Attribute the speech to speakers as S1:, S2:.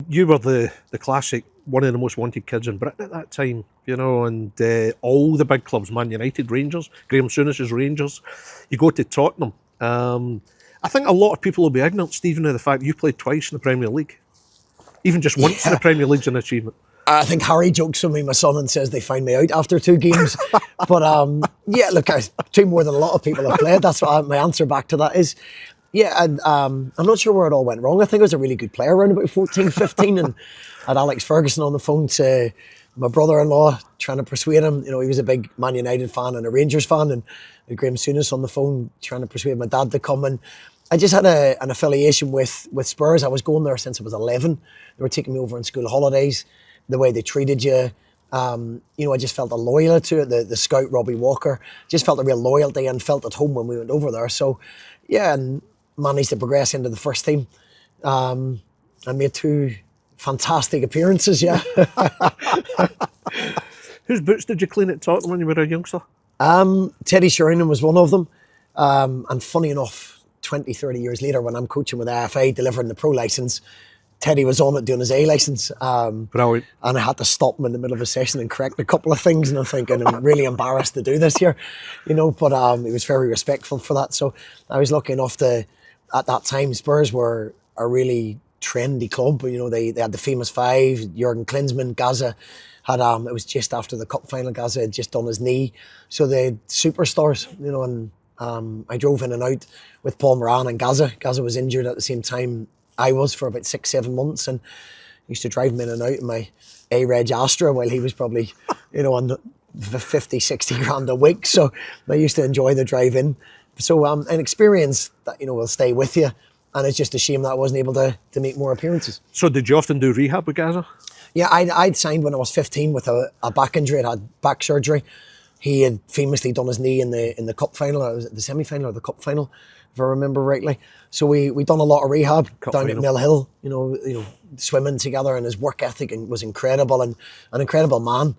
S1: you were the classic, one of the most wanted kids in Britain at that time, and all the big clubs, Man United, Rangers, Graham Souness' Rangers. You go to Tottenham. I think a lot of people will be ignorant, Stephen, of the fact that you played twice in the Premier League. Even just once in the Premier League's an achievement.
S2: I think Harry jokes with me, my son, and says they find me out after 2 games. But yeah, look, I two more than a lot of people have played. That's what my answer back to that is. Yeah, and I'm not sure where it all went wrong. I think I was a really good player around about 14, 15, and I had Alex Ferguson on the phone to my brother-in-law trying to persuade him. He was a big Man United fan and a Rangers fan, and Graham Souness on the phone trying to persuade my dad to come. And I just had an affiliation with Spurs. I was going there since I was 11. They were taking me over on school holidays. The way they treated you, I just felt a loyalty to it. The scout, Robbie Walker, just felt a real loyalty and felt at home when we went over there. So, yeah, and managed to progress into the first team. I made 2 fantastic appearances, yeah.
S1: Whose boots did you clean at Tottenham when you were a youngster?
S2: Teddy Sheringham was one of them. And funny enough, 20, 30 years later, when I'm coaching with the AFA, delivering the pro licence, Teddy was on it doing his A licence.
S1: Brilliant.
S2: And I had to stop him in the middle of a session and correct a couple of things. And I'm thinking, I'm really embarrassed to do this here, but he was very respectful for that. So I was lucky enough to, at that time, Spurs were a really trendy club. They had the famous 5, Jurgen Klinsmann, Gaza had, it was just after the cup final, Gaza had just done his knee. So they had superstars, and I drove in and out with Paul Moran and Gaza. Gaza was injured at the same time I was for about 6-7 months, and used to drive him in and out in my A-Reg Astra while he was probably, on the 50, 60 grand a week. So I used to enjoy the drive in. So an experience that, will stay with you. And it's just a shame that I wasn't able to make more appearances.
S1: So did you often do rehab with Gaza?
S2: Yeah, I'd signed when I was 15 with a back injury. I'd had back surgery. He had famously done his knee in the cup final. Or was it the semi-final or the cup final, if I remember rightly? So we done a lot of rehab down at Mill Hill, swimming together, and his work ethic was incredible, and an incredible man.